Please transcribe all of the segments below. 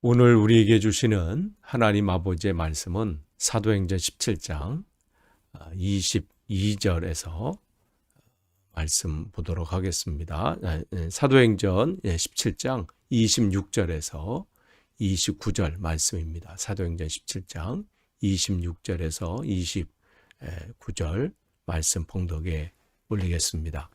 오늘 우리에게 주시는 하나님 아버지의 말씀은 사도행전 17장 22절에서 말씀 보도록 하겠습니다. 사도행전 17장 26절에서 29절 말씀입니다. 사도행전 17장 26절에서 29절 말씀 봉독에 올리겠습니다.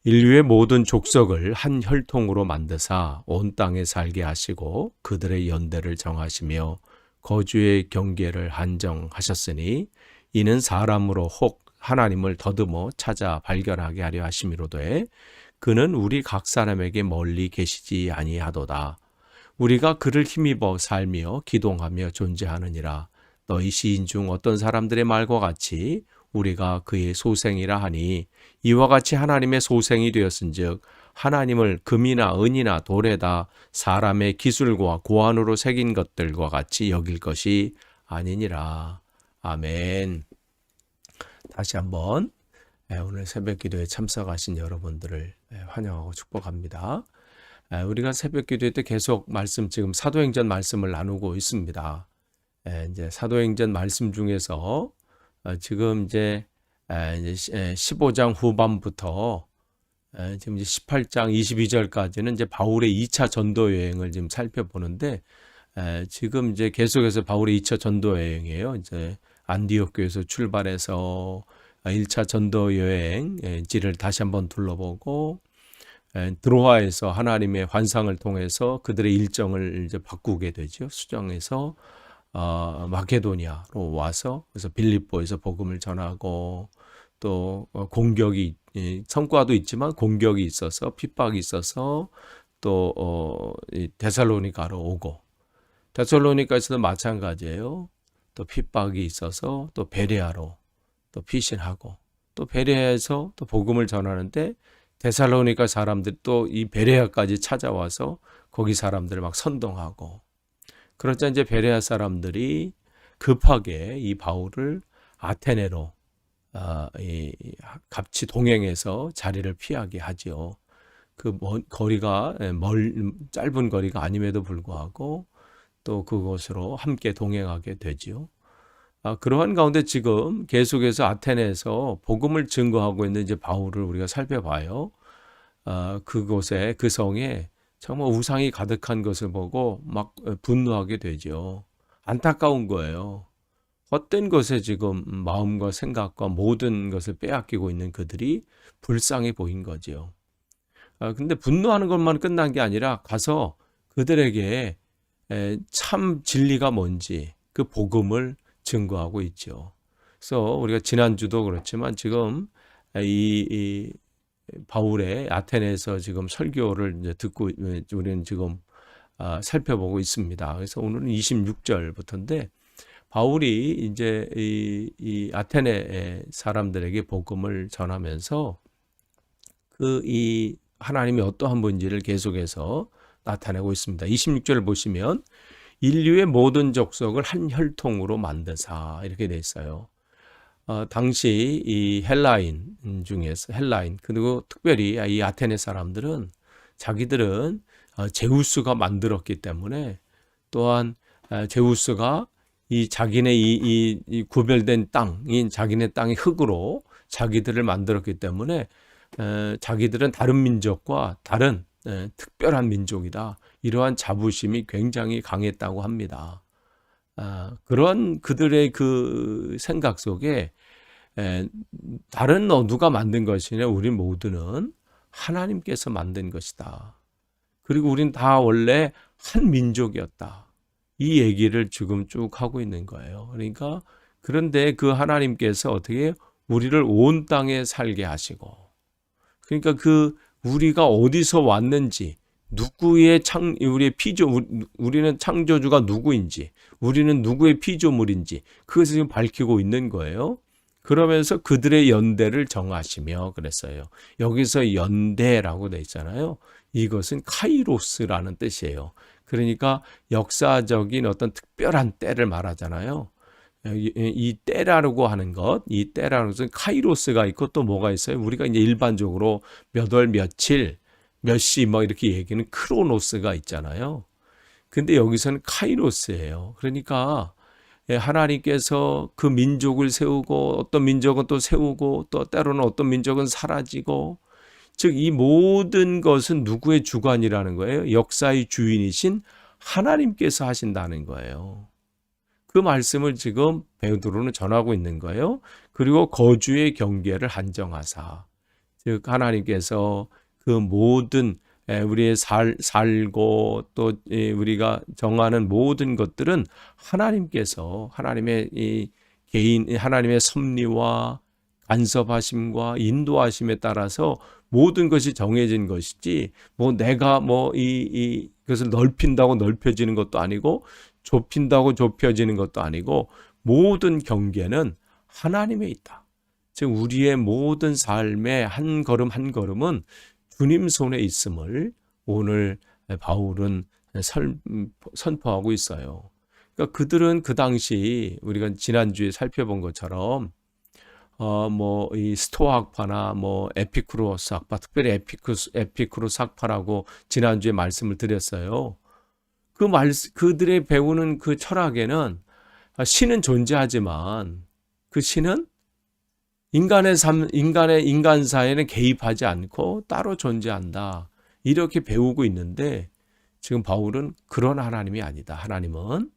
인류의 모든 족속을 한 혈통으로 만드사 온 땅에 살게 하시고 그들의 연대를 정하시며 거주의 경계를 한정하셨으니 이는 사람으로 혹 하나님을 더듬어 찾아 발견하게 하려 하심이로되 그는 우리 각 사람에게 멀리 계시지 아니하도다. 우리가 그를 힘입어 살며 기동하며 존재하느니라. 너희 시인 중 어떤 사람들의 말과 같이 우리가 그의 소생이라 하니 이와 같이 하나님의 소생이 되었은즉 하나님을 금이나 은이나 돌에다 사람의 기술과 고안으로 새긴 것들과 같이 여길 것이 아니니라. 아멘. 다시 한번 오늘 새벽 기도에 참석하신 여러분들을 환영하고 축복합니다. 우리가 새벽 기도회 때 계속 지금 사도행전 말씀을 나누고 있습니다. 이제 사도행전 말씀 중에서 지금 이제 15장 후반부터 지금 이제 18장 22절까지는 이제 바울의 2차 전도 여행을 지금 살펴보는데 지금 이제 계속해서 바울의 2차 전도 여행이에요. 이제 안디옥 교에서 출발해서 1차 전도 여행지를 다시 한번 둘러보고 드로아에서 하나님의 환상을 통해서 그들의 일정을 이제 바꾸게 되죠. 수정해서 마케도니아로 와서 그래서 빌립보에서 복음을 전하고 또 공격이 성과도 있지만 공격이 있어서 핍박이 있어서 또 데살로니가로 오고 데살로니가에서도 마찬가지예요. 또 핍박이 있어서 또 베레아로 또 피신하고 또 베레아에서 또 복음을 전하는데 데살로니가 사람들이 또 이 베레아까지 찾아와서 거기 사람들을 막 선동하고 그러자 이제 베레아 사람들이 급하게 이 바울을 아테네로 같이 동행해서 자리를 피하게 하지요. 그 거리가 짧은 거리가 아님에도 불구하고 또 그곳으로 함께 동행하게 되지요. 그러한 가운데 지금 계속해서 아테네에서 복음을 증거하고 있는 이제 바울을 우리가 살펴봐요. 그곳에 그 성에 정말 우상이 가득한 것을 보고 막 분노하게 되죠. 안타까운 거예요. 헛된 것에 지금 마음과 생각과 모든 것을 빼앗기고 있는 그들이 불쌍해 보인 거죠. 근데 분노하는 것만 끝난 게 아니라 가서 그들에게 참 진리가 뭔지 그 복음을 증거하고 있죠. 그래서 우리가 지난주도 그렇지만 지금 이 바울의 아테네에서 지금 설교를 이제 듣고 우리는 지금 살펴보고 있습니다. 그래서 오늘은 26절부터인데 바울이 이제 이 아테네 사람들에게 복음을 전하면서 이 하나님이 어떠한 분인지를 계속해서 나타내고 있습니다. 26절을 보시면 인류의 모든 족속을 한 혈통으로 만드사 이렇게 돼 있어요. 당시 이 헬라인 중에서 그리고 특별히 이 아테네 사람들은 자기들은 제우스가 만들었기 때문에 또한 제우스가 이 자기네 이 구별된 땅인 자기네 땅의 흙으로 자기들을 만들었기 때문에 자기들은 다른 민족과 다른 특별한 민족이다. 이러한 자부심이 굉장히 강했다고 합니다. 그런 그들의 그 생각 속에 다른 누가 만든 것이냐 우리 모두는 하나님께서 만든 것이다. 그리고 우린 다 원래 한 민족이었다. 이 얘기를 지금 쭉 하고 있는 거예요. 그러니까 그런데 그 하나님께서 어떻게 우리를 온 땅에 살게 하시고 그러니까 우리가 어디서 왔는지 누구의 우리는 창조주가 누구인지 우리는 누구의 피조물인지 그것을 지금 밝히고 있는 거예요. 그러면서 그들의 연대를 정하시며 그랬어요. 여기서 연대라고 돼 있잖아요. 이것은 카이로스라는 뜻이에요. 그러니까 역사적인 어떤 특별한 때를 말하잖아요. 이 때라고 하는 것, 이 때라는 것은 카이로스가 있고 또 뭐가 있어요? 우리가 이제 일반적으로 몇 월 며칠 몇 시 뭐 이렇게 얘기는 크로노스가 있잖아요. 근데 여기서는 카이로스예요. 그러니까 하나님께서 그 민족을 세우고 어떤 민족은 또 세우고 또 때로는 어떤 민족은 사라지고, 즉 이 모든 것은 누구의 주관이라는 거예요? 역사의 주인이신 하나님께서 하신다는 거예요. 그 말씀을 지금 베드로는 전하고 있는 거예요. 그리고 거주의 경계를 한정하사, 즉 하나님께서 그 모든 우리의 살고 또 우리가 정하는 모든 것들은 하나님께서 하나님의 이 개인 하나님의 섭리와 간섭하심과 인도하심에 따라서 모든 것이 정해진 것이지, 뭐 내가 뭐 그것을 넓힌다고 넓혀지는 것도 아니고 좁힌다고 좁혀지는 것도 아니고, 모든 경계는 하나님에 있다. 즉 우리의 모든 삶의 한 걸음 한 걸음은 주님 손에 있음을 오늘 바울은 선포하고 있어요. 그러니까 그들은 그 당시 우리가 지난주에 살펴본 것처럼 이 스토아 학파나 에피쿠로스 학파, 특별히 에피쿠로스 학파라고 지난주에 말씀을 드렸어요. 그들의 배우는 그 철학에는 신은 존재하지만 그 신은 인간사에는 개입하지 않고 따로 존재한다, 이렇게 배우고 있는데, 지금 바울은 그런 하나님이 아니다. 하나님은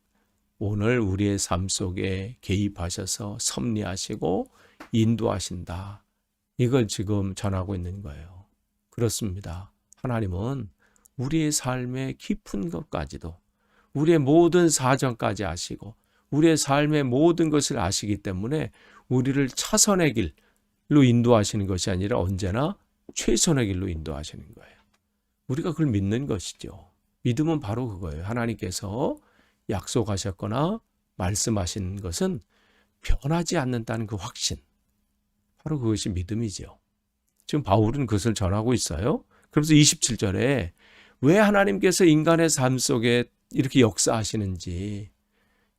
오늘 우리의 삶 속에 개입하셔서 섭리하시고 인도하신다. 이걸 지금 전하고 있는 거예요. 그렇습니다. 하나님은 우리의 삶의 깊은 것까지도, 우리의 모든 사정까지 아시고 우리의 삶의 모든 것을 아시기 때문에 우리를 차선의 길로 인도하시는 것이 아니라 언제나 최선의 길로 인도하시는 거예요. 우리가 그걸 믿는 것이죠. 믿음은 바로 그거예요. 하나님께서 약속하셨거나 말씀하신 것은 변하지 않는다는 그 확신, 바로 그것이 믿음이죠. 지금 바울은 그것을 전하고 있어요. 그래서 27절에 왜 하나님께서 인간의 삶 속에 이렇게 역사하시는지,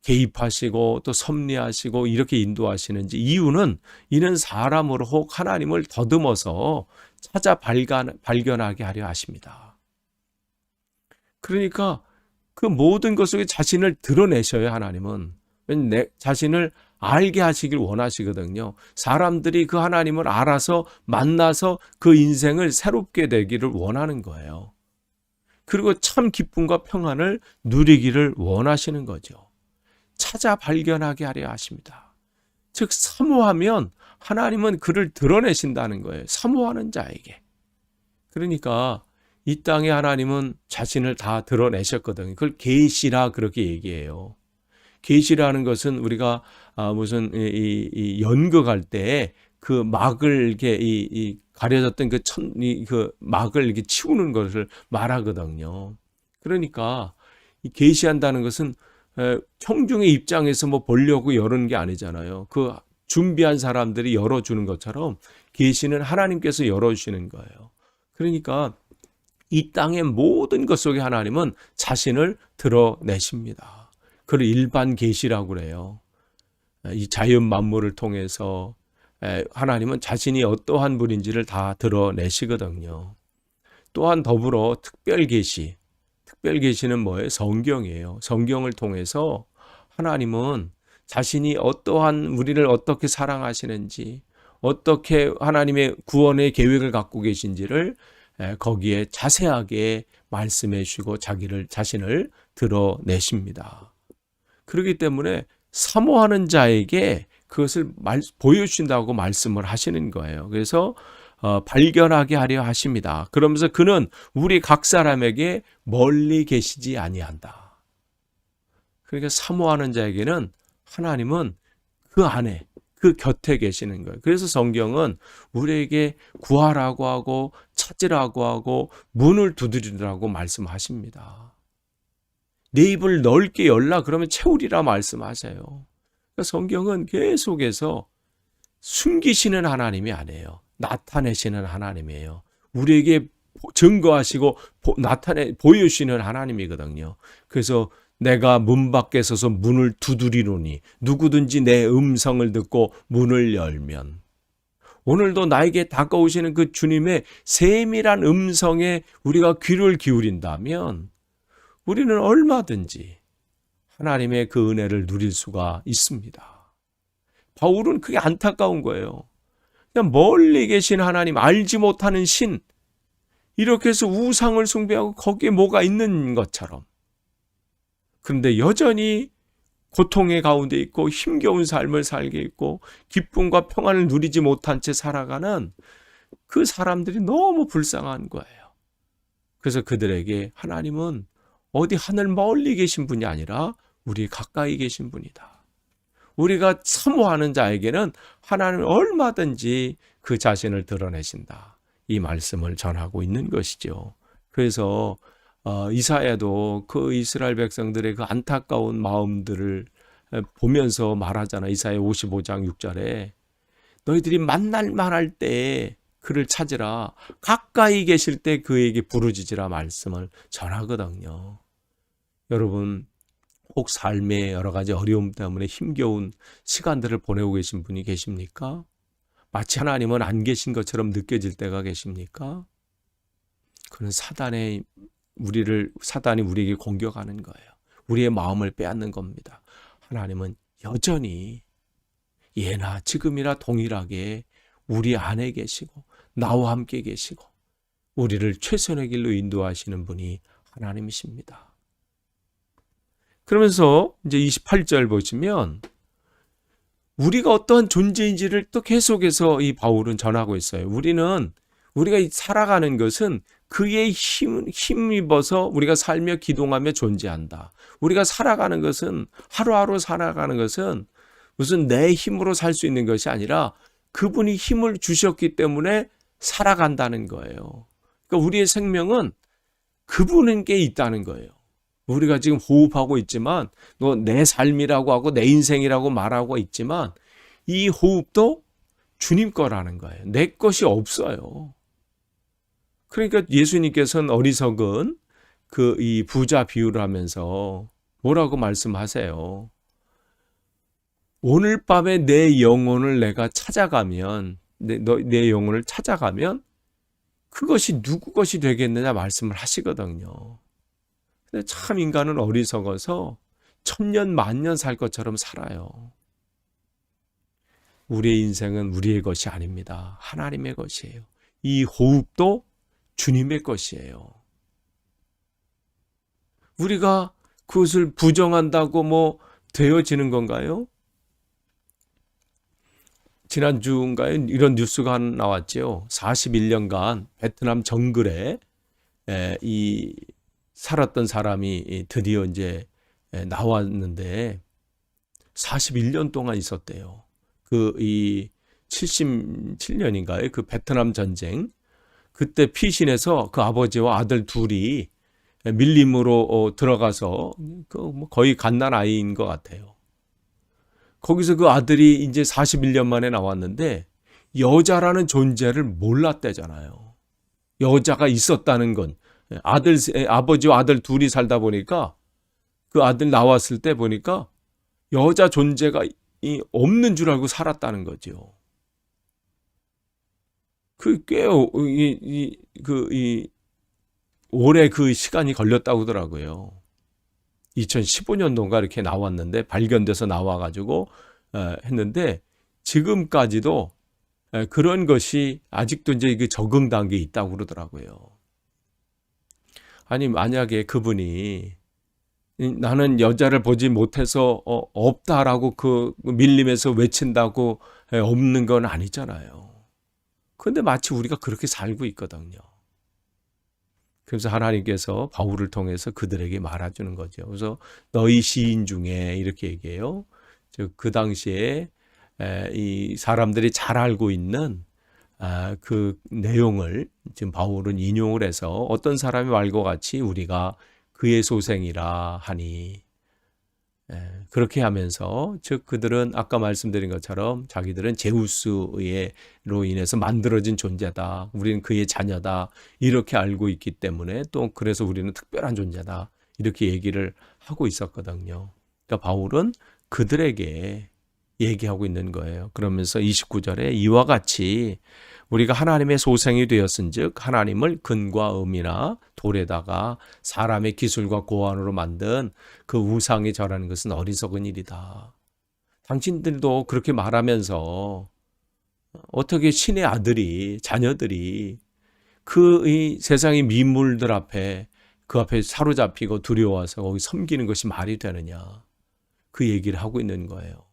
개입하시고 또 섭리하시고 이렇게 인도하시는지, 이는 사람으로 혹 하나님을 더듬어서 찾아 발견하게 하려 하십니다. 그러니까 그 모든 것 속에 자신을 드러내셔야 하나님은 내 자신을 알게 하시길 원하시거든요. 사람들이 그 하나님을 알아서 만나서 그 인생을 새롭게 되기를 원하는 거예요. 그리고 참 기쁨과 평안을 누리기를 원하시는 거죠. 찾아 발견하게 하려 하십니다. 즉 사모하면 하나님은 그를 드러내신다는 거예요. 사모하는 자에게. 그러니까 이 땅에 하나님은 자신을 다 드러내셨거든요. 그걸 계시라 그렇게 얘기해요. 계시라는 것은 우리가 무슨 연극할 때 그 막을 이렇게 가려졌던 그 막을 이렇게 치우는 것을 말하거든요. 그러니까 이 계시한다는 것은 청중의 입장에서 뭐 보려고 여는 게 아니잖아요. 그 준비한 사람들이 열어주는 것처럼 계시는 하나님께서 열어주시는 거예요. 그러니까 이 땅의 모든 것 속에 하나님은 자신을 드러내십니다. 그걸 일반 계시라고 그래요. 이 자연 만물을 통해서 하나님은 자신이 어떠한 분인지를 다 드러내시거든요. 또한 더불어 특별 계시는 뭐예요? 성경이에요. 성경을 통해서 하나님은 자신이 어떠한 우리를 어떻게 사랑하시는지, 어떻게 하나님의 구원의 계획을 갖고 계신지를 거기에 자세하게 말씀해 주시고 자신을 드러내십니다. 그렇기 때문에 사모하는 자에게 그것을 보여주신다고 말씀을 하시는 거예요. 그래서 발견하게 하려 하십니다. 그러면서 그는 우리 각 사람에게 멀리 계시지 아니한다. 그러니까 사모하는 자에게는 하나님은 그 안에, 그 곁에 계시는 거예요. 그래서 성경은 우리에게 구하라고 하고 찾으라고 하고 문을 두드리라고 말씀하십니다. 내 입을 넓게 열라 그러면 채우리라 말씀하세요. 그러니까 성경은 계속해서 숨기시는 하나님이 아니에요. 나타내시는 하나님이에요. 우리에게 증거하시고 보여주시는 하나님이거든요. 그래서 내가 문 밖에 서서 문을 두드리노니 누구든지 내 음성을 듣고 문을 열면, 오늘도 나에게 다가오시는 그 주님의 세밀한 음성에 우리가 귀를 기울인다면 우리는 얼마든지 하나님의 그 은혜를 누릴 수가 있습니다. 바울은 그게 안타까운 거예요. 그냥 멀리 계신 하나님, 알지 못하는 신, 이렇게 해서 우상을 숭배하고 거기에 뭐가 있는 것처럼. 그런데 여전히 고통의 가운데 있고 힘겨운 삶을 살게 있고 기쁨과 평안을 누리지 못한 채 살아가는 그 사람들이 너무 불쌍한 거예요. 그래서 그들에게 하나님은 어디 하늘 멀리 계신 분이 아니라 우리 가까이 계신 분이다. 우리가 사모하는 자에게는 하나님은 얼마든지 그 자신을 드러내신다. 이 말씀을 전하고 있는 것이죠. 그래서 이사야도 그 이스라엘 백성들의 그 안타까운 마음들을 보면서 말하잖아. 이사야 55장 6절에 너희들이 만날 만할 때에 그를 찾으라. 가까이 계실 때 그에게 부르짖으라 말씀을 전하거든요. 여러분, 혹 삶의 여러 가지 어려움 때문에 힘겨운 시간들을 보내고 계신 분이 계십니까? 마치 하나님은 안 계신 것처럼 느껴질 때가 계십니까? 그는 사단이 우리에게 공격하는 거예요. 우리의 마음을 빼앗는 겁니다. 하나님은 여전히 예나 지금이나 동일하게 우리 안에 계시고 나와 함께 계시고 우리를 최선의 길로 인도하시는 분이 하나님이십니다. 그러면서 이제 28절 보시면 우리가 어떠한 존재인지를 또 계속해서 이 바울은 전하고 있어요. 우리가 살아가는 것은 그의 힘입어서 우리가 살며 기동하며 존재한다. 우리가 살아가는 것은 하루하루 살아가는 것은 무슨 내 힘으로 살 수 있는 것이 아니라 그분이 힘을 주셨기 때문에 살아간다는 거예요. 그러니까 우리의 생명은 그분에게 있다는 거예요. 우리가 지금 호흡하고 있지만 내 삶이라고 하고 내 인생이라고 말하고 있지만 이 호흡도 주님 거라는 거예요. 내 것이 없어요. 그러니까 예수님께서는 어리석은 이 부자 비유를 하면서 뭐라고 말씀하세요? 오늘 밤에 내 영혼을 내가 찾아가면 내 영혼을 찾아가면 그것이 누구 것이 되겠느냐 말씀을 하시거든요. 근데 참 인간은 어리석어서 천년 만년 살 것처럼 살아요. 우리의 인생은 우리의 것이 아닙니다. 하나님의 것이에요. 이 호흡도 주님의 것이에요. 우리가 그것을 부정한다고 되어지는 건가요? 지난주인가요? 이런 뉴스가 하나 나왔죠. 41년간 베트남 정글에 살았던 사람이 드디어 이제 나왔는데 41년 동안 있었대요. 77년인가요? 그 베트남 전쟁. 그때 피신해서 그 아버지와 아들 둘이 밀림으로 들어가서 거의 갓난 아이인 것 같아요. 거기서 그 아들이 이제 41년 만에 나왔는데 여자라는 존재를 몰랐대잖아요. 여자가 있었다는 건 아버지와 아들 둘이 살다 보니까 그 아들 나왔을 때 보니까 여자 존재가 없는 줄 알고 살았다는 거죠. 꽤 오래 그 시간이 걸렸다고 하더라고요. 2015년도인가 이렇게 나왔는데 발견돼서 나와가지고 했는데 지금까지도 그런 것이 아직도 이제 그 적응 단계에 있다고 그러더라고요. 아니 만약에 그분이 나는 여자를 보지 못해서 없다라고 그 밀림에서 외친다고 없는 건 아니잖아요. 그런데 마치 우리가 그렇게 살고 있거든요. 그래서 하나님께서 바울을 통해서 그들에게 말해주는 거죠. 그래서 너희 시인 중에 이렇게 얘기해요. 그 당시에 이 사람들이 잘 알고 있는 그 내용을 지금 바울은 인용을 해서 어떤 사람이 말과 같이 우리가 그의 소생이라 하니 그렇게 하면서 즉 그들은 아까 말씀드린 것처럼 자기들은 제우스로 인해서 만들어진 존재다. 우리는 그의 자녀다. 이렇게 알고 있기 때문에 또 그래서 우리는 특별한 존재다. 이렇게 얘기를 하고 있었거든요. 그러니까 바울은 그들에게 얘기하고 있는 거예요. 그러면서 29절에 이와 같이 우리가 하나님의 소생이 되었은즉 하나님을 근과 음이나 돌에다가 사람의 기술과 고안으로 만든 그 우상에 절하는 것은 어리석은 일이다. 당신들도 그렇게 말하면서 어떻게 신의 아들이, 자녀들이 그 이 세상의 미물들 앞에 그 앞에 사로잡히고 두려워서 거기 섬기는 것이 말이 되느냐. 그 얘기를 하고 있는 거예요.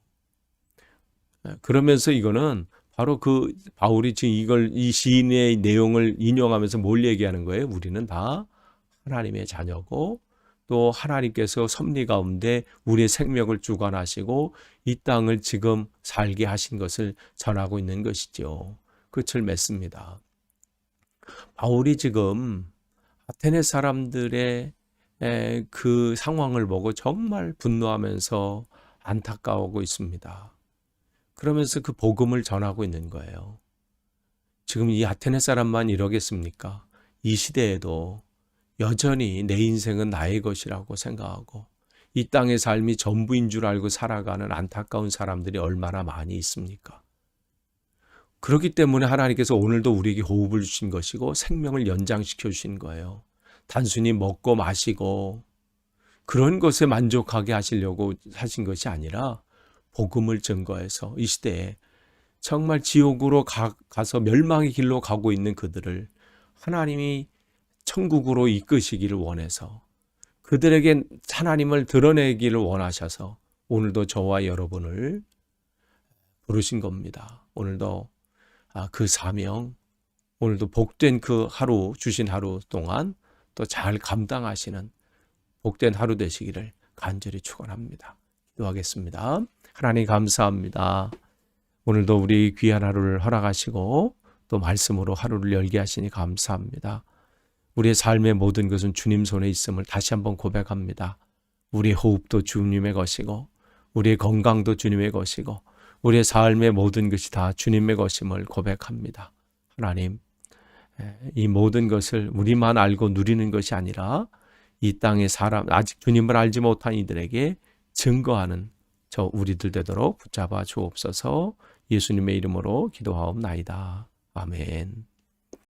그러면서 이거는 바로 그 바울이 지금 이 시인의 내용을 인용하면서 뭘 얘기하는 거예요? 우리는 다 하나님의 자녀고 또 하나님께서 섭리 가운데 우리의 생명을 주관하시고 이 땅을 지금 살게 하신 것을 전하고 있는 것이죠. 끝을 맺습니다. 바울이 지금 아테네 사람들의 그 상황을 보고 정말 분노하면서 안타까워하고 있습니다. 그러면서 그 복음을 전하고 있는 거예요. 지금 이 아테네 사람만 이러겠습니까? 이 시대에도 여전히 내 인생은 나의 것이라고 생각하고 이 땅의 삶이 전부인 줄 알고 살아가는 안타까운 사람들이 얼마나 많이 있습니까? 그렇기 때문에 하나님께서 오늘도 우리에게 호흡을 주신 것이고 생명을 연장시켜 주신 거예요. 단순히 먹고 마시고 그런 것에 만족하게 하시려고 하신 것이 아니라 복음을 증거해서 이 시대에 정말 지옥으로 가서 멸망의 길로 가고 있는 그들을 하나님이 천국으로 이끄시기를 원해서 그들에게 하나님을 드러내기를 원하셔서 오늘도 저와 여러분을 부르신 겁니다. 오늘도 그 사명, 오늘도 복된 그 하루 주신 하루 동안 또 잘 감당하시는 복된 하루 되시기를 간절히 축원합니다. 기도하겠습니다. 하나님 감사합니다. 오늘도 우리 귀한 하루를 허락하시고 또 말씀으로 하루를 열게 하시니 감사합니다. 우리의 삶의 모든 것은 주님 손에 있음을 다시 한번 고백합니다. 우리의 호흡도 주님의 것이고 우리의 건강도 주님의 것이고 우리의 삶의 모든 것이 다 주님의 것임을 고백합니다. 하나님, 이 모든 것을 우리만 알고 누리는 것이 아니라 이 땅의 사람, 아직 주님을 알지 못한 이들에게 증거하는 저 우리들 되도록 붙잡아 주옵소서. 예수님의 이름으로 기도하옵나이다. 아멘.